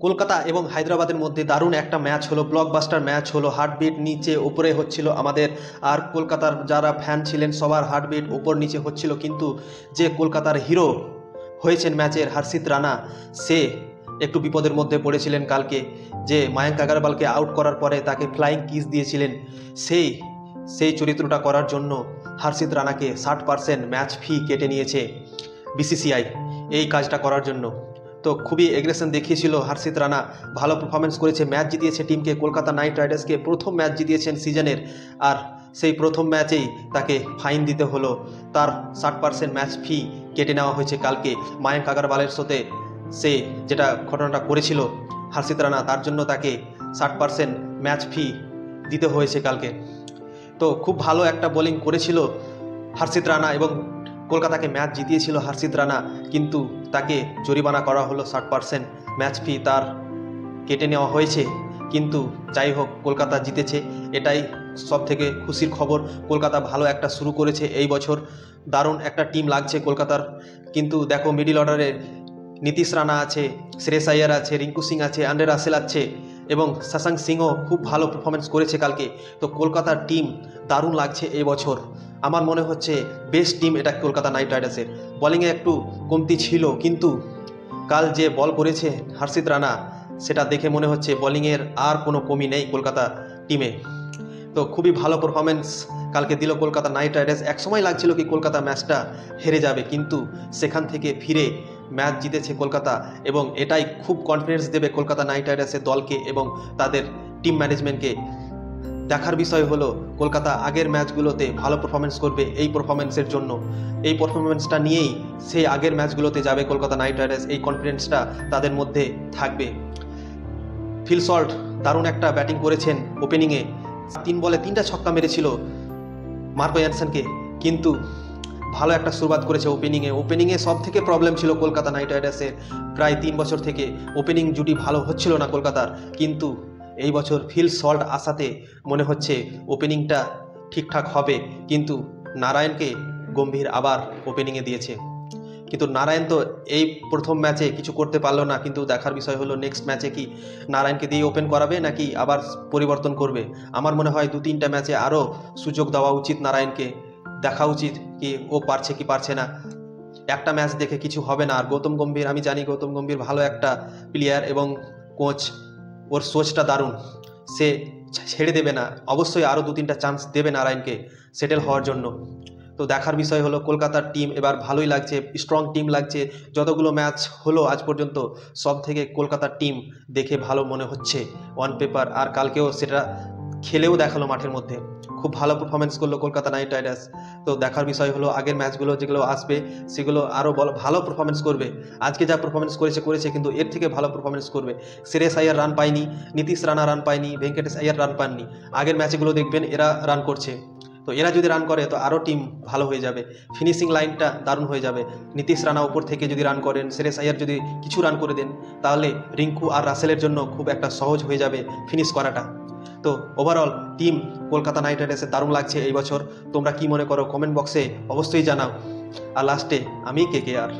কলকাতা এবং হায়দ্রাবাদের মধ্যে দারুণ একটা ম্যাচ হলো, ব্লকবাস্টার ম্যাচ হলো। হার্টবিট নিচে উপরে হচ্ছিল আমাদের, আর কলকাতার যারা ফ্যান ছিলেন সবার হার্টবিট উপর নিচে হচ্ছিল। কিন্তু যে কলকাতার হিরো হয়েছেন ম্যাচের, হর্ষিত রানা, সে একটু বিপদের মধ্যে পড়েছিলেন কালকে। যে মায়াঙ্ক আগরওয়ালকে আউট করার পরে তাকে ফ্লাইং কিস দিয়েছিলেন, সেই চরিত্রটা করার জন্য হর্ষিত রানাকে 60% ম্যাচ ফি কেটে নিয়েছে বিসিসিআই এই কাজটা করার জন্য। তো খুবই এগ্রেশন দেখিয়েছিল হর্ষিত রানা, ভালো পারফরমেন্স করেছে, ম্যাচ জিতিয়েছে টিমকে। কলকাতা নাইট রাইডার্সকে প্রথম ম্যাচ জিতিয়েছেন সিজনের, আর সেই প্রথম ম্যাচেই তাকে ফাইন দিতে হলো। তার 60% ম্যাচ ফি কেটে নেওয়া হয়েছে কালকে। মায়াঙ্ক আগরওয়ালের সাথে সে যেটা ঘটনাটা করেছিল হর্ষিত রানা, তার জন্য তাকে 60% ম্যাচ ফি দিতে হয়েছে কালকে। তো খুব ভালো একটা বোলিং করেছিল হর্ষিত রানা এবং কলকাতাকে ম্যাচ জিতিয়েছিল হর্ষিত রানা, কিন্তু তাকে জরিমানা করা হলো, 60% ম্যাচ ফি তার কেটে নেওয়া হয়েছে। কিন্তু যাই হোক, কলকাতা জিতেছে, এটাই সব থেকে খুশির খবর। কলকাতা ভালো একটা শুরু করেছে এই বছর, দারুণ একটা টিম লাগছে কলকাতার। কিন্তু দেখো, মিডিল অর্ডারে নীতিশ রানা আছে, শ্রেয়স আইয়ার আছে, রিঙ্কু সিং আছে, আন্দ্রে রাসেল আছে এবং শশাঙ্ক সিংও খুব ভালো পারফরমেন্স করেছে কালকে। তো কলকাতার টিম দারুণ লাগছে এই বছর। আমার মনে হচ্ছে বেস্ট টিম এটা কলকাতা নাইট রাইডার্সের। বোলিংয়ে একটু কমতি ছিল, কিন্তু কাল যে বল করেছে হর্ষিত রানা, সেটা দেখে মনে হচ্ছে বোলিংয়ের আর কোনো কমি নেই কলকাতা টিমে। তো খুবই ভালো পারফরমেন্স কালকে দিল কলকাতা নাইট রাইডার্স। একসময় লাগছিল কি কলকাতা ম্যাচটা হেরে যাবে, কিন্তু সেখান থেকে ফিরে ম্যাচ জিতেছে কলকাতা, এবং এটাই খুব কনফিডেন্স দেবে কলকাতা নাইট রাইডার্সের দলকে এবং তাদের টিম ম্যানেজমেন্টকে। দেখার বিষয় হলো কলকাতা আগের ম্যাচগুলোতে ভালো পারফরমেন্স করবে এই পারফরমেন্সের জন্য। এই পারফরমেন্সটা নিয়েই সেই আগের ম্যাচগুলোতে যাবে কলকাতা নাইট রাইডার্স, এই কনফিডেন্সটা তাদের মধ্যে থাকবে। ফিল সল্ট দারুণ একটা ব্যাটিং করেছেন ওপেনিংয়ে, 3 বলে 3টা ছক্কা মেরেছিল মার্কো ইয়ানসেনকে, কিন্তু ভালো একটা শুরুয়াত করেছে ওপেনিংয়ে সব থেকে প্রবলেম ছিল কলকাতা নাইট রাইডার্সের। প্রায় 3 বছর থেকে ওপেনিং জুটি ভালো হচ্ছিল না কলকাতার, কিন্তু এই বছর ফিল সল্ট আসাতে মনে হচ্ছে ওপেনিংটা ঠিকঠাক হবে। কিন্তু নারায়ণকে গম্ভীর আবার ওপেনিংয়ে দিয়েছে, কিন্তু নারায়ণ তো এই প্রথম ম্যাচে কিছু করতে পারলো না। কিন্তু দেখার বিষয় হলো নেক্সট ম্যাচে কি নারায়ণকে দিয়ে ওপেন করাবে নাকি আবার পরিবর্তন করবে। আমার মনে হয় 2-3টা ম্যাচে আরও সুযোগ দেওয়া উচিত নারায়ণকে, দেখা উচিত কি ও পারছে কি পারছে না। একটা ম্যাচ দেখে কিছু হবে না। আর গৌতম গম্ভীর, আমি জানি গৌতম গম্ভীর ভালো একটা প্লেয়ার এবং কোচ, ওর সোচটা দারুণ, সে ছেড়ে দেবে না, অবশ্যই আরও 2-3টা চান্স দেবে নারায়ণকে সেটেল হওয়ার জন্য। তো দেখার বিষয় হলো কলকাতার টিম এবার ভালোই লাগছে, স্ট্রং টিম লাগছে। যতগুলো ম্যাচ হলো আজ পর্যন্ত সব থেকে কলকাতার টিম দেখে ভালো মনে হচ্ছে অন পেপার, আর কালকেও সেটা খেলেও দেখালো মাঠের মধ্যে। খুব ভালো পারফরমেন্স করলো কলকাতা নাইট রাইডার্স। তো দেখার বিষয় হলো আগের ম্যাচগুলো যেগুলো আসবে সেগুলো আরও ভালো পারফরমেন্স করবে। আজকে যা পারফরমেন্স করেছে কিন্তু এর থেকে ভালো পারফরমেন্স করবে। শ্রেয়স আইয়ার রান পায়নি, নীতিশ রানা রান পায়নি, ভেঙ্কটেশ আইয়ার রান পাননি। আগের ম্যাচগুলো দেখবেন এরা রান করছে, তো এরা যদি রান করে তো আরও টিম ভালো হয়ে যাবে, ফিনিশিং লাইনটা দারুণ হয়ে যাবে। নীতিশ রানা উপর থেকে যদি রান করেন, শ্রেয়স আইয়ার যদি কিছু রান করে দেন, তাহলে রিঙ্কু আর রাসেলের জন্য খুব একটা সহজ হয়ে যাবে ফিনিশ করাটা। তো ওভারঅল টিম কলকাতা নাইট রাইডার্সের দারুণ লাগছে এই বছর। তোমরা কি মনে করো কমেন্ট বক্সে অবশ্যই জানাও। আর লাস্টে আমি KKR।